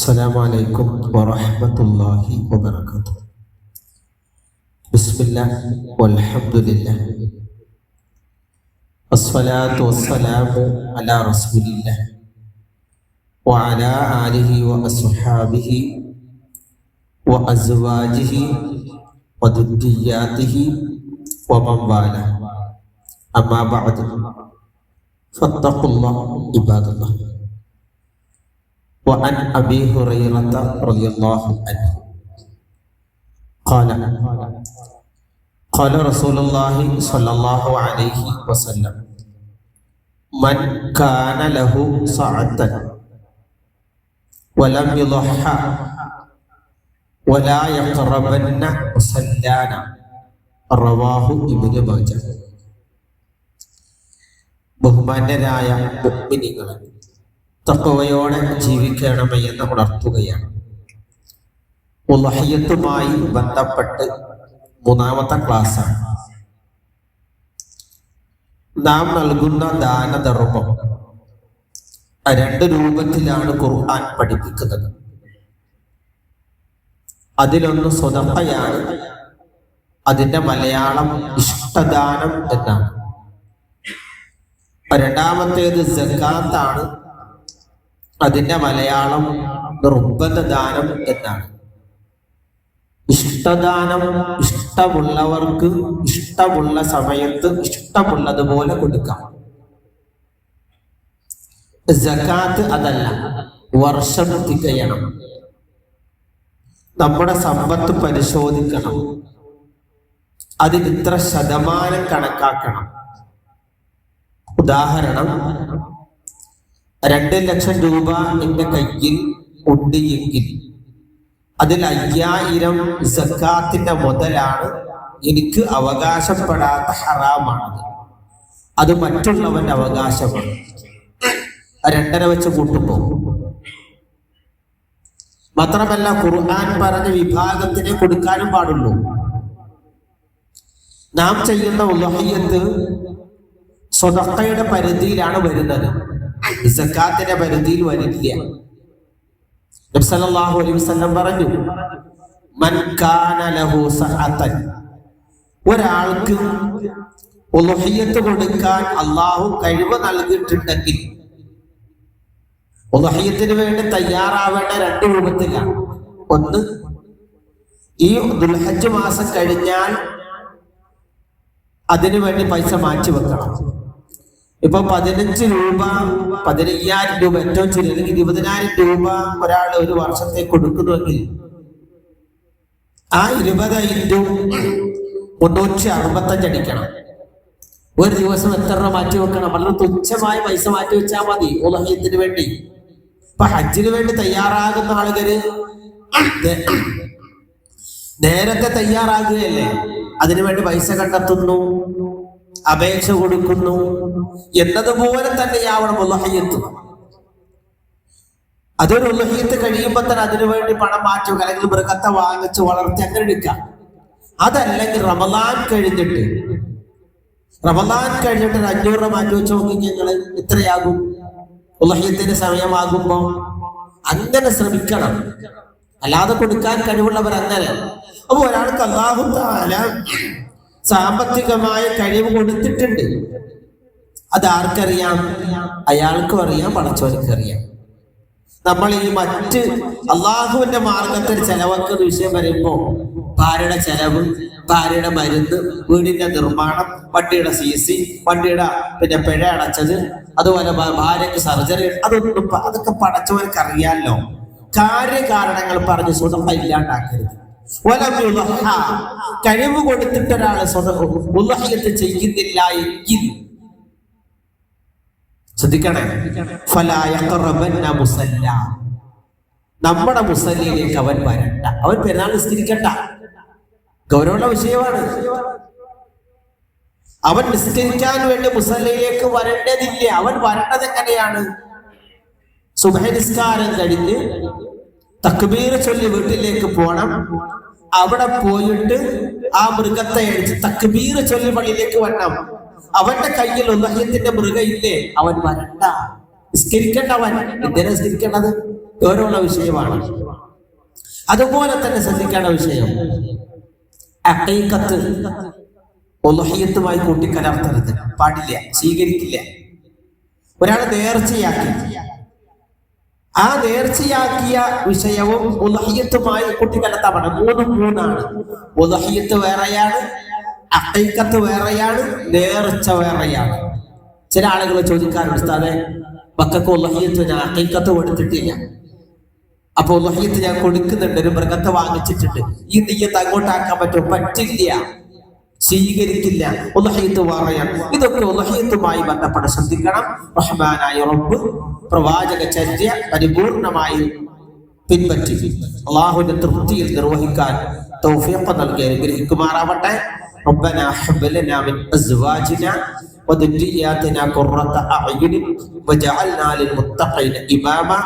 السلام عليكم ورحمة الله وبركاته. بسم الله والحمد لله والصلاة والسلام على رسول الله وعلى آله وأصحابه وأزواجه وذرياته ومن والاه. أما بعد فاتقوا الله عباد الله. وعن أبي هريرة رضي الله عنه قال رسول الله صلى الله عليه وسلم: من كان له سعة ولم يضحى ولا يقربن مصلانا. رواه ابن മാജah. ബഹുമാന്യരായ മുഅ്മിനീങ്ങളെ, തഖ്വയോടെ ജീവിക്കണമേ എന്ന് ഉണർത്തുകയാണ്. ഉളഹിയത്തുമായി ബന്ധപ്പെട്ട് മൂന്നാമത്തെ ക്ലാസ്സാണ്. നാം നൽകുന്ന ദാനധർമ്മം രണ്ട് രൂപത്തിലാണ് ഖുർആൻ പഠിപ്പിക്കുന്നത്. അതിലൊന്ന് സ്വതഹയാണ്, അതിന്റെ മലയാളം ഇഷ്ടദാനം എന്നാണ്. രണ്ടാമത്തേത് സകാത്താണ്, അതിന്റെ മലയാളം നിർബന്ധദാനം എന്നാണ്. ഇഷ്ടദാനം ഇഷ്ടമുള്ളവർക്ക് ഇഷ്ടമുള്ള സമയത്ത് ഇഷ്ടമുള്ളതുപോലെ കൊടുക്കാം. സകാത്ത് അതല്ല, വർഷം തികയണം. നമ്മുടെ സമ്പത്ത് പരിശോധിക്കണം, അതിന് ഇത്ര ശതമാനം കണക്കാക്കണം. ഉദാഹരണം, 2 ലക്ഷം രൂപ എൻ്റെ കയ്യിൽ ഉണ്ട് എങ്കിൽ അതിൽ 5000 സക്കാത്തിന്റെ മുതലാണ്. എനിക്ക് അവകാശപ്പെടാത്ത ഹറാമാണത്, അത് മറ്റുള്ളവന്റെ അവകാശമാണ്. 2.5 വെച്ച് കൂട്ടുമ്പോൾ മാത്രമല്ല, ഖുർആൻ പറഞ്ഞ വിഭാഗത്തിനെ കൊടുക്കാനും പാടുള്ളൂ. നാം ചെയ്യുന്ന ഉളഹിയത്ത് സ്വതക്കയുടെ പരിധിയിലാണ് വരുന്നത്, സക്കാത്തിന്റെ പരിധിയിൽ വരില്ല. നബി സല്ലല്ലാഹു അലൈഹി വസല്ലം പറഞ്ഞു: മൻ കാന ലഹു സഅതൻ, ഒരാൾക്ക് ഉളഹിയത്ത് കൊടുക്കാൻ അല്ലാഹു കഴിവ് നൽകിയിട്ടുണ്ടെങ്കിൽ, ഉളഹിയത്തിന് വേണ്ടി തയ്യാറാവേണ്ട 2 രൂപത്തിലാണ്. ഒന്ന്, ഈ ദുൽഹജ്ജ് മാസം കഴിഞ്ഞാൽ അതിനു വേണ്ടി പൈസ മാറ്റി വെക്കണം. ഇപ്പൊ 15 രൂപ, 15000 രൂപ, ഏറ്റവും ചുരുങ്ങി അല്ലെങ്കിൽ 20000 രൂപ ഒരാൾ ഒരു വർഷത്തേക്ക് കൊടുക്കുന്നുവെങ്കിൽ ആ 20 365 അടിക്കണം. ഒരു ദിവസം എത്ര രൂപ മാറ്റി വെക്കണം? വളരെ തുച്ഛമായ പൈസ മാറ്റി വെച്ചാൽ മതി ഉളഹിയത്തിന് വേണ്ടി. ഇപ്പൊ ഹജ്ജിന് വേണ്ടി തയ്യാറാകുന്ന ആളുകള് നേരത്തെ തയ്യാറാകുകയല്ലേ, അതിനുവേണ്ടി പൈസ കണ്ടെത്തുന്നു, അപേക്ഷ കൊടുക്കുന്നു. എന്നതുപോലെ തന്നെയാവണം ഉളഹിയത്ത്. അതൊരു ഉളഹിയത്ത് കഴിയുമ്പോൾ തന്നെ അതിനുവേണ്ടി പണം മാറ്റുക, അല്ലെങ്കിൽ മൃഗത്തെ വാങ്ങിച്ച് വളർത്തി അങ്ങനെ എടുക്കാം. അതല്ലെങ്കിൽ റമളാൻ കഴിഞ്ഞിട്ട് 500 രൂപ മാറ്റി വെച്ച് നോക്കി ഞങ്ങള് എത്രയാകും ഉളഹിയത്തിന്റെ സമയമാകുമ്പോ. അങ്ങനെ ശ്രമിക്കണം, അല്ലാതെ കൊടുക്കാൻ കഴിവുള്ളവർ അങ്ങനെ. അപ്പൊ ഒരാൾക്ക് അല്ലാഹു തആല സാമ്പത്തികമായ കഴിവ് കൊടുത്തിട്ടുണ്ട്, അത് ആർക്കറിയാം? അയാൾക്കും അറിയാം, പടച്ചവനും അറിയാം. നമ്മൾ ഈ മറ്റ് അള്ളാഹുവിന്റെ മാർഗത്തിൽ ചെലവാക്കുന്ന വിഷയം വരുമ്പോ ഭാര്യയുടെ ചെലവ്, ഭാര്യയുടെ മരുന്ന്, വീടിന്റെ നിർമ്മാണം, വണ്ടിയുടെ CC, വണ്ടിയുടെ പിഴ അടച്ചത്, അതുപോലെ ഭാര്യക്ക് സർജറി, അതൊക്കെ പടച്ചവർക്ക് അറിയാമല്ലോ. കാര്യകാരണങ്ങൾ പറഞ്ഞ് സ്വതം ഇല്ലാണ്ടാക്കരുത്. കഴിവ് കൊടുത്തിട്ട് ഒരാള് ഉളഹിയത്ത് ചെയ്യുന്നില്ല എങ്കിൽ ശ്രദ്ധിക്കണേ, ഫലാ യഖറബന്ന മുസല്ല, നമ്മുടെ മുസല്ലിയിലേക്ക് അവൻ വരണ്ട. അവൻ പെരുന്നാൾ നിസ്കരിക്കണ്ട, ഗൗരവമുള്ള വിഷയമാണ്. അവൻ നിസ്കരിക്കാൻ വേണ്ടി മുസല്ലയിലേക്ക് വരേണ്ടതില്ല. അവൻ വരേണ്ടത് എങ്ങനെയാണ്? സുബ്ഹി നിസ്കാരം കഴിഞ്ഞ് തക്ബീർ ചൊല്ലി വീട്ടിലേക്ക് പോണം. അവിടെ പോയിട്ട് ആ മൃഗത്തെ അടിച്ച് തക്ബീർ ചൊല്ലി പള്ളിയിലേക്ക് വരണം. അവന്റെ കയ്യിൽ ഉളഹിയത്തിന്റെ മൃഗം ഇല്ലേ, അവൻ വരണ്ട, നിസ്കരിക്കേണ്ടവൻ. എന്തിനാ നിസ്കരിക്കേണ്ടത്? ഗൗരവമുള്ള വിഷയമാണ്. അതുപോലെ തന്നെ ശ്രദ്ധിക്കേണ്ട വിഷയം അഖീഖത്ത് ഉളുഹിയ്യത്തുമായി കൂട്ടിക്കലർത്തരുത്, പാടില്ല, സ്വീകരിക്കില്ല. ഒരാൾ നേർച്ചയാക്കി, ആ നേർച്ചയാക്കിയ വിഷയവും ഉളുഹിയ്യത്തുമായി കൂട്ടിക്കലർത്താൻ പാടില്ല. മൂന്നാണ്. ഉളുഹിയ്യത്ത് വേറെയാണ്, അഖീഖത്ത് വേറെയാണ്, നേർച്ച വേറെയാണ്. ചില ആളുകൾ ചോദിക്കാറുണ്ട്, ഉസ്താദേ മക്കൾക്ക് ഉളുഹിയ്യത്ത് ഞാൻ അഖീഖത്ത് കൊടുത്തിട്ടില്ല, അപ്പൊ ഉളുഹിയ്യത്ത് ഞാൻ കൊടുക്കുന്നുണ്ട്, ഒരു മൃഗത്തെ വാങ്ങിച്ചിട്ടുണ്ട്, ഈ നിയ്യത്ത് അങ്ങോട്ടാക്കാൻ പറ്റുമോ? പറ്റില്ല, സ്വീകരിക്കില്ല. ഉളുഹിയ്യത്ത് വേറെയാണ്. ഇതൊക്കെ ഉളുഹിയ്യത്തുമായി ബന്ധപ്പെട്ട് ശ്രദ്ധിക്കണം. റഹ്മാനായ റബ്ബ് പ്രവാചക ചര്യ പരിപൂർണമായി പിൻപറ്റി അള്ളാഹുവിന്റെ തൃപ്തിയിൽ നിർവഹിക്കാൻ തൗഫീഖ് നൽകി അനുഗ്രഹിക്കുമാറാവട്ടെ. ربنا هب لنا من ازواجنا وذرياتنا قرة اعين وجعلنا للمتقين اماما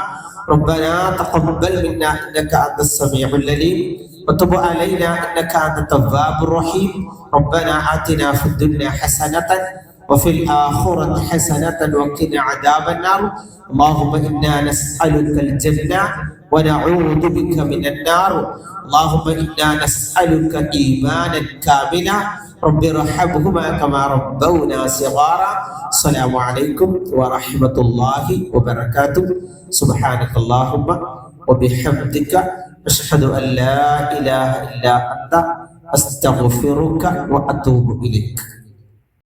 ربنا تقبل منا انك انت السميع العليم وتب علينا انك انت التواب الرحيم ربنا آتنا في الدنيا حسنة وفي الآخرة حسنة وقنا عذاب النار اللهم إنا نسألك الجنة ونعوذ بك من النار اللهم إنا نسألك إيمانا كاملا رب ارحمهما كما ربونا صغارا السلام عليكم ورحمة الله وبركاته سبحانك اللهم وبحمدك أشهد أن لا إله إلا أنت أستغفرك وأتوب إليك.